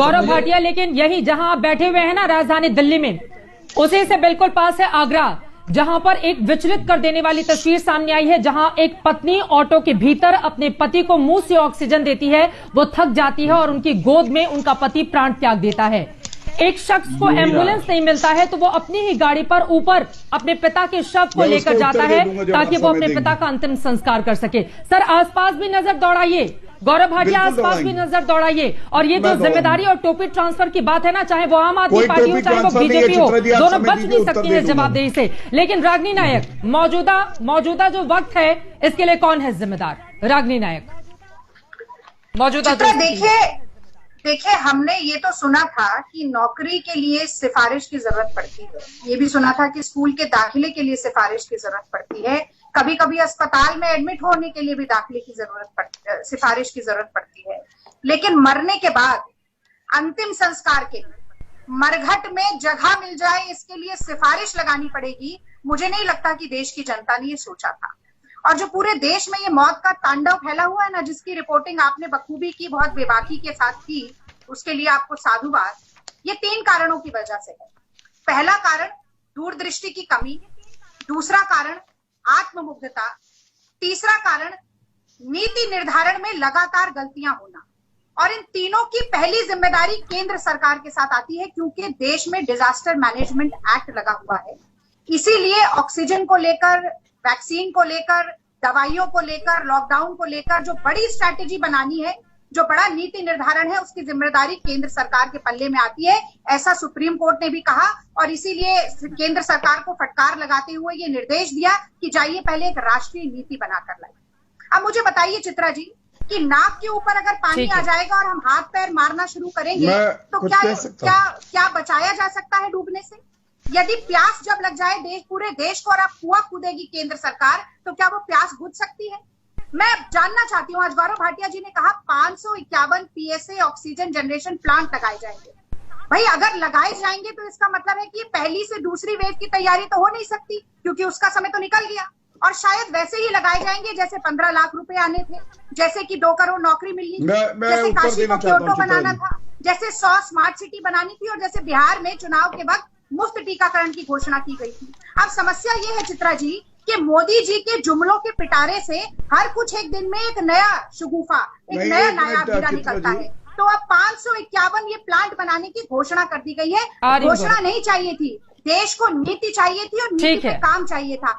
गौरव भाटिया, लेकिन यही जहां आप बैठे हुए हैं ना, राजधानी दिल्ली में, उसी से बिल्कुल पास है आगरा, जहां पर एक विचलित कर देने वाली तस्वीर सामने आई है, जहां एक पत्नी ऑटो के भीतर अपने पति को मुंह से ऑक्सीजन देती है, वो थक जाती है और उनकी गोद में उनका पति प्राण त्याग देता है। एक शख्स को एम्बुलेंस नहीं मिलता है तो वो अपनी ही गाड़ी पर ऊपर अपने पिता के शव को लेकर जाता है ताकि वो अपने पिता का अंतिम संस्कार कर सके। सर, आसपास भी नजर दौड़ाइए, गौरव भाटिया, आसपास भी नजर दौड़ाइए। और ये जो जिम्मेदारी और टोपी ट्रांसफर की बात है ना, चाहे वो आम आदमी पार्टी हो चाहे वो बीजेपी हो, दोनों बच नहीं सकती है जवाबदेही से। लेकिन रागिनी नायक, मौजूदा जो वक्त है, इसके लिए कौन है जिम्मेदार? रागिनी नायक, मौजूदा देखिए, हमने ये तो सुना था कि नौकरी के लिए सिफारिश की जरूरत पड़ती है, ये भी सुना था कि स्कूल के दाखिले के लिए सिफारिश की जरूरत पड़ती है, कभी कभी अस्पताल में एडमिट होने के लिए भी दाखिले की सिफारिश की जरूरत पड़ती है। लेकिन मरने के बाद अंतिम संस्कार के लिए मरघट में जगह मिल जाए, इसके लिए सिफारिश लगानी पड़ेगी। मुझे नहीं लगता कि देश की जनता ने ये सोचा था। और जो पूरे देश में ये मौत का तांडव फैला हुआ है ना, जिसकी रिपोर्टिंग आपने बखूबी की, बहुत बेबाकी के साथ की, उसके लिए आपको साधुवाद। ये 3 कारणों की वजह से है। पहला कारण दूरदृष्टि की कमी, दूसरा कारण आत्ममुग्धता, तीसरा कारण नीति निर्धारण में लगातार गलतियां होना। और इन तीनों की पहली जिम्मेदारी केंद्र सरकार के साथ आती है, क्योंकि देश में डिजास्टर मैनेजमेंट एक्ट लगा हुआ है। इसीलिए ऑक्सीजन को लेकर, वैक्सीन को लेकर, दवाइयों को लेकर, लॉकडाउन को लेकर जो बड़ी स्ट्रैटेजी बनानी है, जो बड़ा नीति निर्धारण है, उसकी जिम्मेदारी केंद्र सरकार के पल्ले में आती है। ऐसा सुप्रीम कोर्ट ने भी कहा और इसीलिए केंद्र सरकार को फटकार लगाते हुए ये निर्देश दिया कि जाइए पहले एक राष्ट्रीय नीति बनाकर लाइए। अब मुझे बताइए चित्रा जी कि नाक के ऊपर अगर पानी आ जाएगा और हम हाथ पैर मारना शुरू करेंगे तो क्या बचाया जा सकता है डूबने से? यदि प्यास जब लग जाए पूरे देश को और आप कुआं कूदेगी केंद्र सरकार, तो क्या वो प्यास बुझ सकती है? मैं जानना चाहती हूँ, आज गौरव भाटिया जी ने कहा 551 PSA ऑक्सीजन जनरेशन प्लांट लगाए जाएंगे। भाई, अगर लगाए जाएंगे तो इसका मतलब है कि पहली से दूसरी वेव की तैयारी तो हो नहीं सकती, क्योंकि उसका समय तो निकल गया। और शायद वैसे ही लगाए जाएंगे जैसे 15 लाख रुपए आने थे, जैसे कि 2 करोड़ नौकरी मिलनी थी, जैसे काशी को क्योटो बनाना था, जैसे 100 स्मार्ट सिटी बनानी थी, और जैसे बिहार में चुनाव के वक्त मुफ्त टीकाकरण की घोषणा की गई थी। अब समस्या ये है चित्रा जी कि मोदी जी के जुमलों के पिटारे से हर कुछ एक दिन में एक नया शुगुफा, एक नया नायाब हीरा निकलता है। तो अब 551 ये प्लांट बनाने की घोषणा कर दी गई है। घोषणा नहीं चाहिए थी, देश को नीति चाहिए थी और नीति पे काम चाहिए था।